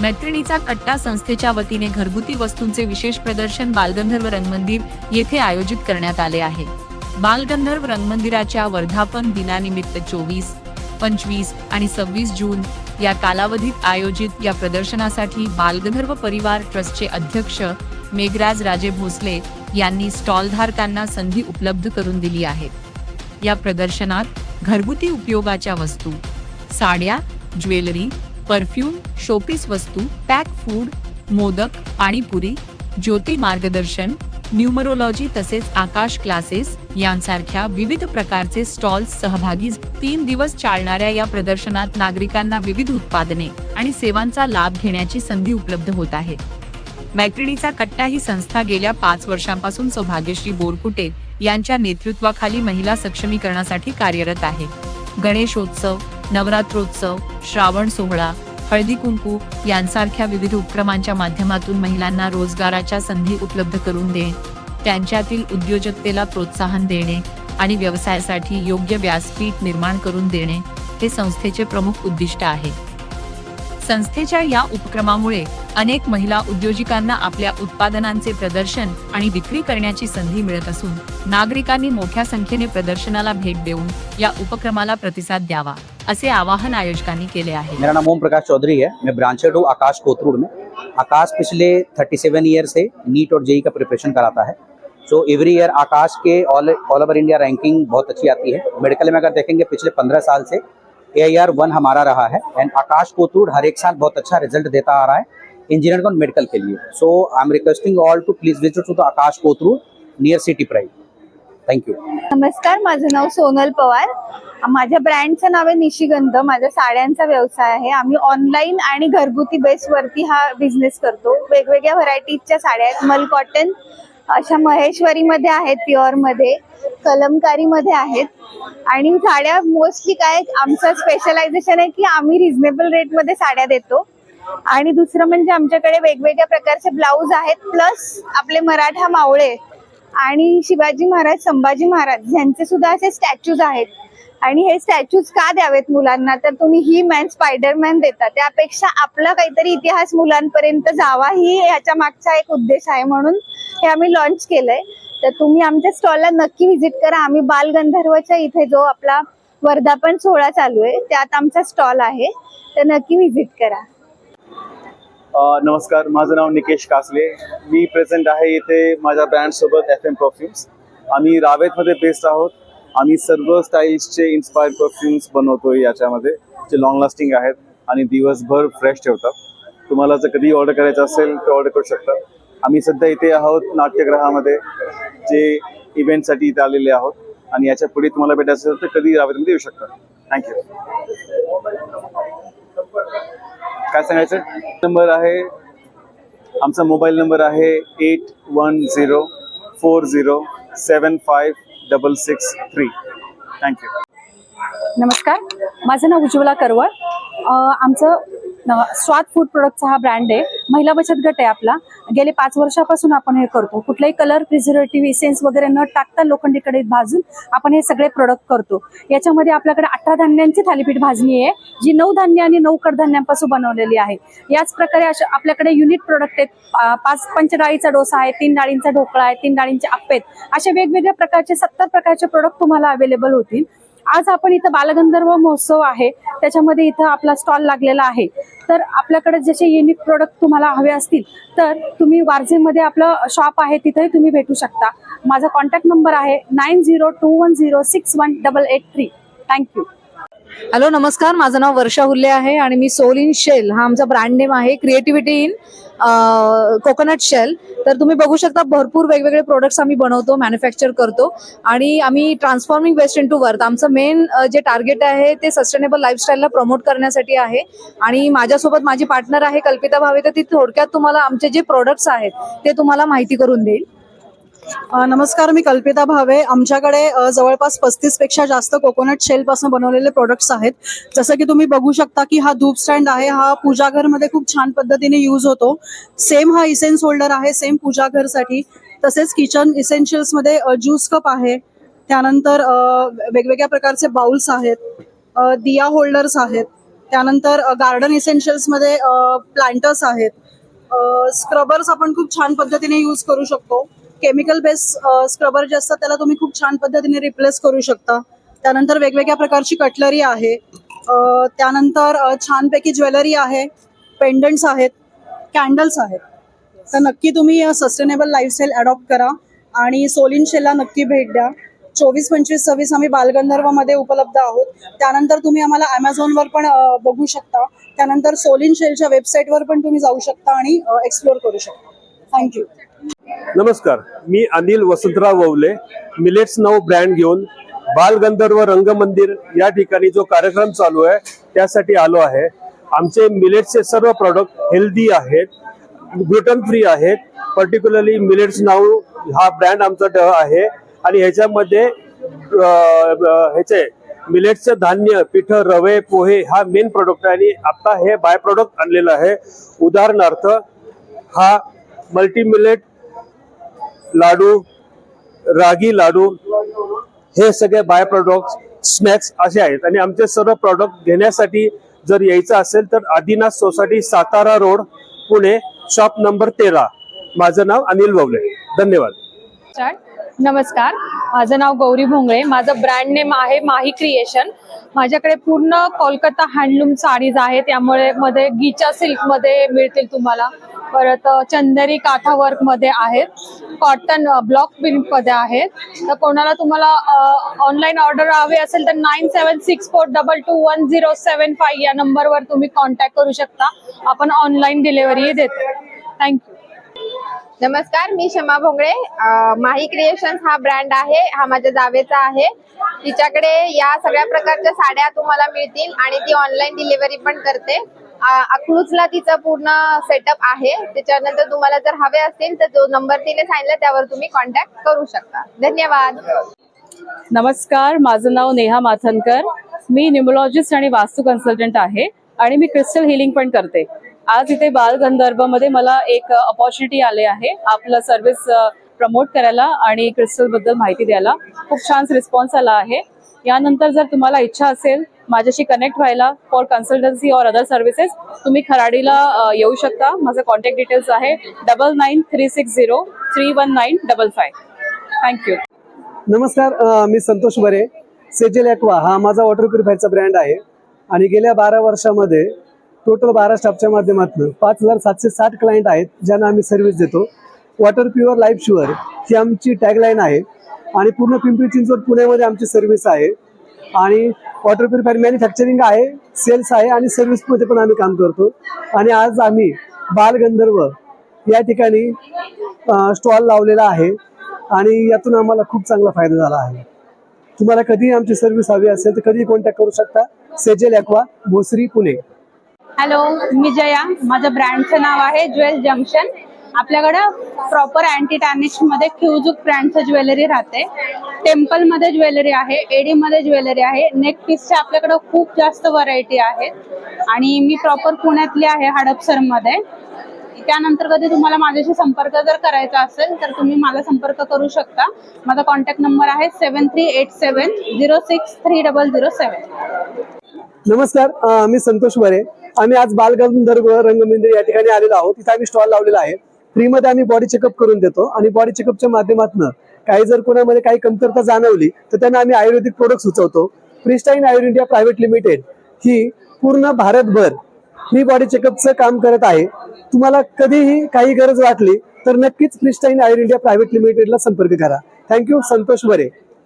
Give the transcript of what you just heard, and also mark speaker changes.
Speaker 1: मैत्रिणीचा कट्टा संस्थेच्या वतीने घरगुती वस्तूंचे विशेष प्रदर्शन बालगंधर्व रंगमंदिर येथे आयोजित करण्यात आले आहे। बालगंधर्व रंगमंदिराच्या वर्धापन दिनानिमित्त 24, 25 आणि 26 जून या कालावधीत आयोजित या प्रदर्शनासाठी बालगंधर्व परिवार ट्रस्टचे अध्यक्ष मेघराज राजे भोसले यांनी स्टॉलधारकांना संधी उपलब्ध करून दिली आहे। या प्रदर्शनात घरगुती उपयोगाच्या वस्तू, साड्या, ज्वेलरी, परफ्यूम, शोपीस वस्तू, पॅक फूड, मोदक, पाणीपुरी, ज्योती मार्गदर्शन, न्यूमरोलॉजी तसेच आकाश क्लासेस यांसारख्या विविध प्रकारचे स्टॉल्स सहभागी। 3 दिवस चालणाऱ्या या प्रदर्शनात नागरिकांना विविध उत्पादने आणि सेवांचा लाभ घेण्याची संधी उपलब्ध होत आहे। मैत्रिणीचा कट्टा ही संस्था गेल्या 5 वर्षांपासून सौभाग्यश्री बोरकुटे यांच्या नेतृत्वाखाली महिला सक्षमीकरणासाठी कार्यरत आहे। गणेशोत्सव, नवरात्रोत्सव, श्रावण सोहळा, हळदी कुंकू यांसारख्या विविध उपक्रमांच्या माध्यमातून महिलांना रोजगाराच्या संधी उपलब्ध करून देणे, त्यांच्यातील उद्योजकतेला प्रोत्साहन देणे आणि व्यवसायासाठी योग्य व्यासपीठ निर्माण करून देणे हे संस्थेचे प्रमुख उद्दिष्ट आहे। संस्थेच्या या उपक्रमामुळे अनेक महिला उद्योजकांना आपल्या उत्पादनांचे प्रदर्शन आणि विक्री करण्याची संधी मिळत असून नागरिकांनी मोठ्या संख्येने प्रदर्शनाला भेट देऊन या उपक्रमाला प्रतिसाद द्यावा असे आवाहन आयोजकांनी केले आहे।
Speaker 2: मेरा नाम ओम प्रकाश चौधरी है। मैं ब्रांच हेड हूँ आकाश कोथरूड में। आकाश पिछले 37 ईयर से नीट और जेई का प्रिपरेशन कराता है। सो एवरी ईयर आकाश के ऑल ओवर इंडिया रैंकिंग बहुत अच्छी आती है। मेडिकल में अगर देखेंगे पिछले 15 साल से AIR 1 हमारा रहा है एंड आकाश कोथरूड हर एक साल बहुत अच्छा रिजल्ट देता आ रहा है इंजीनियरिंग और मेडिकल के लिए। So I am requesting all to please visit to the Akash Kothrud near city pride. Thank you.
Speaker 3: नमस्कार, माझं नाव सोनल पवार। माझ्या ब्रँडचं नाव आहे निशिगंध। माझा साड्यांचा व्यवसाय आहे। आम्ही ऑनलाईन आणि घरगुती बेसवरती हा बिझनेस करतो। वेगवेगळ्या व्हरायटीजच्या साड्या आहेत। मल कॉटन अशा महेश्वरीमध्ये आहेत, प्युअरमध्ये, कलमकारीमध्ये आहेत आणि साड्या मोस्टली काय आमचं स्पेशलायझेशन आहे की आम्ही रिझनेबल रेटमध्ये साड्या देतो। आणि दुसरं म्हणजे आमच्याकडे वेगवेगळ्या प्रकारचे ब्लाऊज आहेत, प्लस आपले मराठा मावळे आणि शिवाजी महाराज, संभाजी महाराज यांचे सुद्धा असे स्टॅच्यूज आहेत। आणि हे स्टॅच्यूज का द्यावेत मुलांना, तर तुम्ही ही मॅन स्पायडरमॅन देता, त्यापेक्षा आपला काहीतरी इतिहास मुलांपर्यंत जावा ही याच्या मागचा एक उद्देश आहे, म्हणून हे आम्ही लॉन्च केलंय। तर तुम्ही आमच्या स्टॉलला नक्की व्हिजिट करा। आम्ही बालगंधर्वच्या इथे जो आपला वर्धापन सोहळा चालू आहे त्यात आमचा स्टॉल आहे, तर नक्की व्हिजिट करा।
Speaker 4: नमस्कार, माझं नाव निकेश कासले। मी प्रेझेंट आहे इथे माझ्या ब्रँडसोबत FM परफ्यूम्स। आम्ही रावेतमध्ये बेस्ड आहोत। आम्ही सर्व स्टाईल्सचे इन्स्पायर्ड परफ्यूम्स बनवतो याच्यामध्ये, जे लॉंग लास्टिंग आहेत आणि दिवसभर फ्रेश ठेवतात। तुम्हाला जर कधी ऑर्डर करायचं असेल तर ऑर्डर करू शकता। आम्ही सध्या इथे आहोत नाट्यगृहामध्ये, जे इव्हेंटसाठी इथे आलेले आहोत आणि याच्या पुढे तुम्हाला भेटायचं असेल तर कधी रावेतमध्ये येऊ शकता। थँक्यू। काय सांगायचं? नंबर आहे आमचा, मोबाईल नंबर आहे 8104075663। थँक्यू।
Speaker 5: नमस्कार, माझं नाव उज्ज्वला करवळ। आमचं स्वाद फूड प्रोडक्टचा हा ब्रँड आहे। महिला बचत गट आहे आपला। गेले 5 वर्षापासून आपण हे करतो। कुठलाही कलर, प्रिझर्वेटिव्ह, इसेन्स वगैरे न टाकता लोखंडी कढईत भाजून आपण हे सगळे प्रोडक्ट करतो। याच्यामध्ये आपल्याकडे 18 धान्यांची थालीपीठ भाजणी आहे, जी 9 धान्य आणि 9 कडधान्यांपासून बनवलेली आहे। याच प्रकारे आपल्याकडे युनिट प्रोडक्ट आहेत। 5 पंचडाळीचा डोसा आहे, 3 डाळींचा ढोकळा आहे, 3 डाळींचे आप्पे आहेत। असे वेगवेगळ्या प्रकारचे 70 प्रकारचे प्रोडक्ट तुम्हाला अवेलेबल होतील। आज आपण इथं बालगंधर्व महोत्सव आहे, त्याच्यामध्ये इथं आपला स्टॉल लागलेला आहे। तर आपल्याकडे जसे युनिक प्रोडक्ट तुम्हाला हवे असतील तर तुम्ही वारजेमध्ये आपलं शॉप आहे, तिथेही तुम्ही भेटू शकता। माझा कॉन्टॅक्ट नंबर आहे 9021061883। थँक्यू।
Speaker 6: हॅलो, नमस्कार, माझं नाव वर्षा हुल्ले आहे आणि मी सोल इन शेल हा आमचा ब्रँड नेम आहे। Creativity in coconut shell. तर तुम्ही बघू शकता भरपूर वेगवेगळे प्रोडक्ट्स आम्ही बनवतो, मॅन्युफॅक्चर करतो आणि आम्ही ट्रान्सफॉर्मिंग वेस्ट इनटू वर्थ, आमचं मेन जे टार्गेट आहे ते सस्टेनेबल लाईफस्टाईलला प्रमोट करण्यासाठी आहे। आणि माझ्यासोबत माझी पार्टनर आहे कल्पिता भावे, तर ती थोडक्यात तुम्हाला आमचे जे प्रोडक्ट्स आहेत ते तुम्हाला माहिती करून देईल।
Speaker 7: नमस्कार, मी कल्पिता भावे। आमच्याकडे जवळपास 35 पेक्षा जास्त कोकोनट शेल पासून बनवलेले प्रोडक्ट्स आहेत। जसं की तुम्ही बघू शकता की हा धूप स्टँड आहे, हा पूजाघरमध्ये खूप छान पद्धतीने यूज होतो। सेम हा इसेन्स होल्डर आहे, सेम पूजाघरसाठी। तसेच किचन इसेन्शियल्स मध्ये ज्यूस कप आहे, त्यानंतर वेगवेगळ्या प्रकारचे बाउल्स आहेत, दिया होल्डर्स आहेत, त्यानंतर गार्डन इसेन्शियल्स मध्ये प्लांटर्स आहेत. स्क्रबर्स आपण खूप छान पद्धतीने यूज करू शकतो. केमिकल बेस्ड स्क्रबर जे असतात त्याला तुम्ही खूप छान पद्धतीने रिप्लेस करू शकता. त्यानंतर वेगवेगळ्या प्रकारची कटलरी आहे. त्यानंतर छानपैकी ज्वेलरी आहे, पेंडंट्स आहेत, कॅन्डल्स आहेत. तर नक्की तुम्ही सस्टेनेबल लाईफस्टाईल अडॉप्ट करा आणि सोलिन शेलला नक्की भेट द्या. 24, 25, 26 आम्ही बालगंधर्वमध्ये उपलब्ध आहोत. त्यानंतर तुम्ही आम्हाला Amazonवर पण बघू शकता. त्यानंतर सोलिन शेलच्या वेबसाईटवर पण तुम्ही जाऊ शकता आणि एक्सप्लोर करू शकता. थँक्यू.
Speaker 8: नमस्कार, मी अनिल वसंतराव ववले, मिलेट्स नाव ब्रँड घेऊन बालगंधर्व रंगमंदिर या ठिकाणी जो कार्यक्रम चालू आहे त्यासाठी आलो आहे. आमचे मिलेट्सचे सर्व प्रॉडक्ट हेल्दी आहेत, ग्लुटन फ्री आहेत. पर्टिक्युलरली मिलेट्स नाव हा ब्रँड आमचा आहे आणि ह्याच्यामध्ये ह्याचे मिलेट्सचे धान्य, पीठ, रवे, पोहे हा मेन प्रोडक्ट आहे आणि आता हे बाय प्रोडक्ट आणलेलं आहे. उदाहरणार्थ हा मल्टी मिलेट लाडू, रागी लाडू हे सगळे बाय प्रोडक्ट स्नॅक्स असे आहेत. आणि आमचे सर्व प्रोडक्ट घेण्यासाठी जर यायचं असेल तर Adinath society, Satara road, Pune, shop number 13. माझं नाव अनिल ववले. धन्यवाद.
Speaker 5: नमस्कार, माझं नाव गौरी भोंगळे. माझं ब्रँड नेम आहे माही क्रिएशन. माझ्याकडे पूर्ण कोलकाता हँडलूम साडीज आहेत. त्यामुळे मध्ये गीचा सिल्क मध्ये मिळतील तुम्हाला. परत चंदेरी काथा वर्क मध्ये आहेत, कॉटन ब्लॉक प्रिंट मध्ये आहेत. तर कोणाला तुम्हाला ऑनलाईन ऑर्डर हवी असेल तर 9764221075 या नंबरवर तुम्ही कॉन्टॅक्ट करू शकता. आपण ऑनलाईन डिलिव्हरी देतो. थँक्यू.
Speaker 9: नमस्कार, मी शमा भोंगळे. माही क्रिएशन्स हा ब्रँड आहे, हा माझ्या जावेचा आहे. तिच्याकडे या सगळ्या प्रकारच्या साड्या तुम्हाला मिळतील आणि ती ऑनलाईन डिलिव्हरी पण करते. अकलूजला तिचा पूर्ण सेटअप आहे. त्याच्यानंतर तुम्हाला जर हवे असतील तर जो नंबर तिने सांगितला त्यावर तुम्ही कॉन्टॅक्ट करू शकता. धन्यवाद.
Speaker 5: नमस्कार, माझं नाव नेहा माथनकर. मी न्यूमरोलॉजिस्ट आणि वास्तू कन्सल्टंट आहे आणि मी क्रिस्टल हिलिंग पण करते. आज इथे बालगंधर्वमध्ये मला एक अपॉर्च्युनिटी आले आहे आपलं सर्व्हिस प्रमोट करायला आणि क्रिस्टल बद्दल माहिती द्यायला. खूप छान रिस्पॉन्स आला आहे. यानंतर जर तुम्हाला इच्छा असेल माझ्याशी कनेक्ट व्हायला फॉर कन्सल्टन्सी और अदर सर्व्हिसेस, तुम्ही खराडीला येऊ शकता. माझं कॉन्टॅक्ट डिटेल्स आहे 9936031955. थँक्यू.
Speaker 10: नमस्कार, मी संतोष बरे. सेजेल ॲक्वा हा माझा वॉटर प्युरिफायरचा ब्रँड आहे आणि गेल्या 12 वर्षामध्ये टोटल 12 स्टाफच्या माध्यमातून 5760 क्लायंट आहेत ज्यांना आम्ही सर्व्हिस देतो. वॉटर प्युअर लाईफ शुअर ही आमची टॅगलाईन आहे आणि पूर्ण पिंपरी चिंचवड पुण्यामध्ये आमची सर्व्हिस आहे. आणि वॉटर प्युरिफायर मॅन्युफॅक्चरिंग आहे, सेल्स आहे आणि सर्व्हिसमध्ये पण आम्ही काम करतो. आणि आज आम्ही बालगंधर्व या ठिकाणी स्टॉल लावलेला आहे आणि यातून आम्हाला खूप चांगला फायदा झाला आहे. तुम्हाला कधीही आमची सर्व्हिस हवी असेल तर कधीही कॉन्टॅक्ट करू शकता. सेजेल ॲक्वा, भोसरी, पुणे.
Speaker 5: हॅलो, मी जया. माझं ब्रँडचं नाव आहे ज्वेल जंक्शन. आपल्याकडं प्रॉपर अँटी टॅर्निश मध्ये क्यूजुक ब्रँडचं ज्वेलरी राहते. टेम्पल मध्ये ज्वेलरी आहे, एडी मध्ये ज्वेलरी आहे. नेक पीसच्या आपल्याकडं खूप जास्त व्हरायटी आहेत आणि मी प्रॉपर पुण्यातली आहे, हडपसर मध्ये. त्यानंतर कधी तुम्हाला माझ्याशी संपर्क जर करायचा असेल तर तुम्ही मला संपर्क करू शकता. माझा कॉन्टॅक्ट नंबर आहे 7387063007.
Speaker 10: नमस्कार, मी संतोष बरे. आम्ही आज बालगंधर्व रंगमंदिर या ठिकाणी आलेलो आहोत. तिथे आम्ही स्टॉल लावलेला आहे. फ्रीमध्ये आम्ही बॉडी चेकअप करून देतो आणि बॉडी चेकअपच्या माध्यमातून काही जर कोणामध्ये काही कमतरता जाणवली तर त्यांना आम्ही आयुर्वेदिक प्रोडक्ट सुचवतो. फ्रीस्टाईल आयुर इंडिया प्रायव्हेट लिमिटेड ही पूर्ण भारतभर फ्री बॉडी चेकअपचं काम करत आहे. तुम्हाला कधीही काही गरज वाटली तर नक्कीच फ्रीस्टाईल आयुर इंडिया प्रायव्हेट लिमिटेडला संपर्क करा. थँक्यू. संतोष बरे.